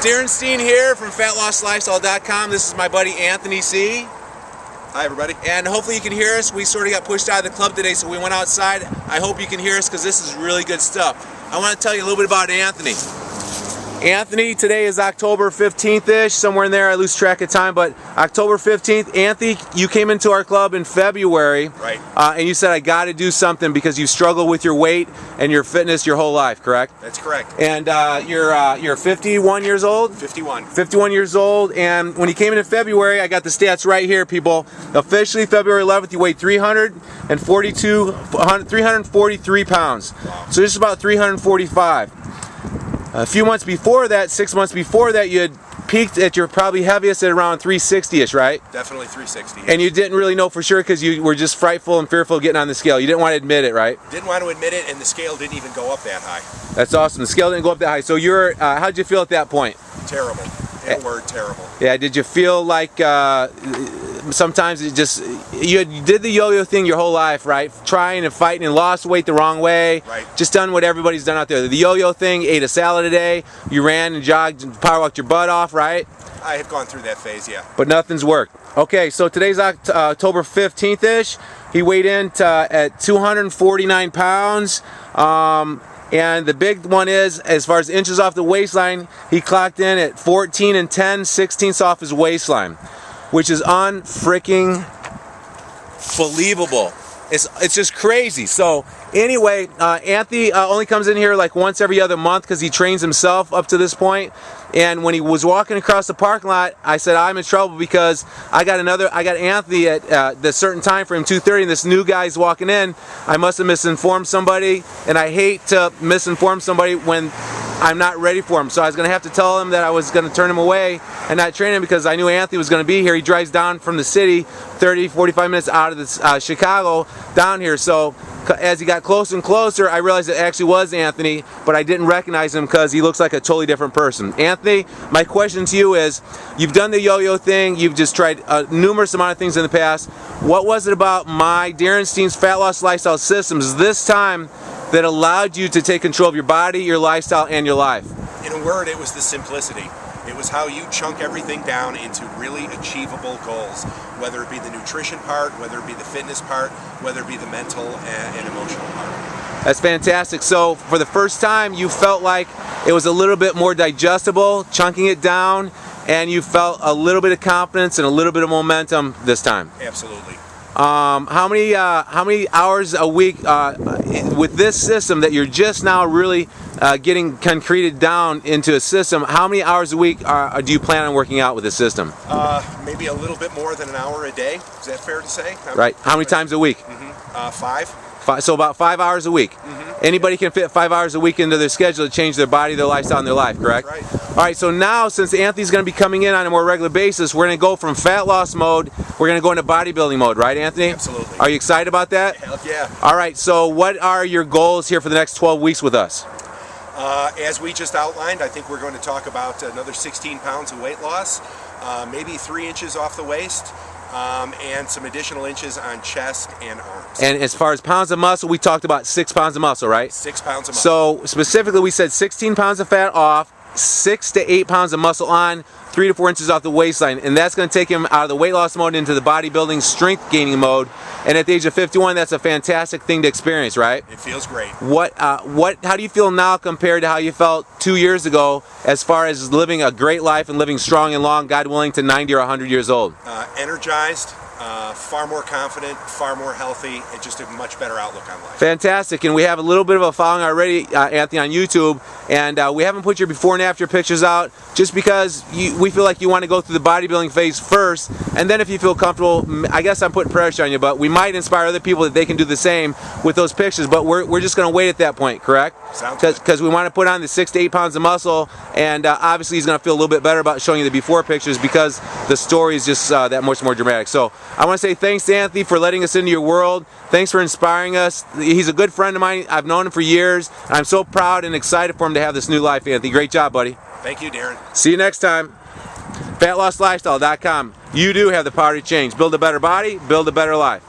Darin Steen here from FatlossLifestyle.com. This is my buddy Anthony C. Hi everybody. And hopefully you can hear us. We sort of got pushed out of the club today, so we went outside. I hope you can hear us because this is really good stuff. I want to tell you a little bit about Anthony. Anthony, today is October 15th-ish, somewhere in there. I lose track of time, but October 15th. Anthony, you came into our club in February. Right. And you said, I got to do something because you struggled with your weight and your fitness your whole life, correct? That's correct. And you're 51 years old? 51. 51 years old, and when you came in February, I got the stats right here, people. Officially, February 11th, you weighed 343 pounds. Wow. So just about 345. A few months before that, 6 months before that, you had peaked at your probably heaviest at around 360-ish, right? Definitely 360. And you didn't really know for sure because you were just frightful and fearful of getting on the scale. You didn't want to admit it, right? Didn't want to admit it, and the scale didn't even go up that high. That's awesome. The scale didn't go up that high. So you're, how'd you feel at that point? Terrible. In a word, terrible. Yeah, did you feel like sometimes it just, you did the yo-yo thing your whole life, right? Trying and fighting and lost weight the wrong way. Right. Just done what everybody's done out there. The yo-yo thing, ate a salad a day, you ran and jogged and power walked your butt off, right? I have gone through that phase, yeah. But nothing's worked. Okay, so today's October 15th-ish. He weighed in at 249 pounds. And the big one is, as far as inches off the waistline, he clocked in at 14 and 10 sixteenths off his waistline, which is unfreaking believable. It's just crazy. So anyway, Anthony only comes in here like once every other month because he trains himself up to this point. And when he was walking across the parking lot, I said, I'm in trouble because I got Anthony at the certain time frame, 2:30, and this new guy's walking in. I must have misinformed somebody, and I hate to misinform somebody when I'm not ready for him. So I was going to have to tell him that I was going to turn him away and not train him because I knew Anthony was going to be here. He drives down from the city 30, 45 minutes out of Chicago down here. So as he got closer and closer, I realized it actually was Anthony, but I didn't recognize him because he looks like a totally different person. Anthony, my question to you is, you've done the yo-yo thing, you've just tried numerous amount of things in the past. What was it about my Darin Steen's Fatloss Lifestyle Systems this time that allowed you to take control of your body, your lifestyle, and your life? In a word, it was the simplicity. It was how you chunk everything down into really achievable goals, whether it be the nutrition part, whether it be the fitness part, whether it be the mental and emotional part. That's fantastic. So for the first time, you felt like it was a little bit more digestible, chunking it down, and you felt a little bit of confidence and a little bit of momentum this time. Absolutely. How many hours a week with this system that you're just now really getting concreted down into a system? How many hours a week do you plan on working out with this system? Maybe a little bit more than an hour a day. Is that fair to say? Right. How many times a week? 5. So about 5 hours a week. Anybody can fit 5 hours a week into their schedule to change their body, their lifestyle, and their life, correct? Right. All right, so now since Anthony's going to be coming in on a more regular basis, we're going to go from fat loss mode, we're going to go into bodybuilding mode, right, Anthony? Absolutely. Are you excited about that? Hell yeah. All right, so what are your goals here for the next 12 weeks with us? As we just outlined, I think we're going to talk about another 16 pounds of weight loss, maybe 3 inches off the waist, and some additional inches on chest and arms. And as far as pounds of muscle, we talked about 6 pounds of muscle, right? 6 pounds of muscle. So specifically, we said 16 pounds of fat off, 6 to 8 pounds of muscle on, 3 to 4 inches off the waistline, and that's going to take him out of the weight loss mode into the bodybuilding strength gaining mode. And at the age of 51, that's a fantastic thing to experience, right? It feels great. How do you feel now compared to how you felt 2 years ago as far as living a great life and living strong and long, God willing, to 90 or 100 years old? Energized, far more confident, far more healthy, and just a much better outlook on life. Fantastic, and we have a little bit of a following already, Anthony, on YouTube, and we haven't put your before and after pictures out just because we feel like you want to go through the bodybuilding phase first, and then if you feel comfortable, I guess I'm putting pressure on you, but we might inspire other people that they can do the same with those pictures, but we're just going to wait at that point, correct? Sounds good. Because we want to put on the 6 to 8 pounds of muscle, and obviously he's going to feel a little bit better about showing you the before pictures because the story is just that much more dramatic. So I want to say thanks to Anthony for letting us into your world. Thanks for inspiring us. He's a good friend of mine. I've known him for years. I'm so proud and excited for him to have this new life, Anthony. Great job, buddy. Thank you, Darin. See you next time. FatlossLifestyle.com. You do have the power to change. Build a better body, build a better life.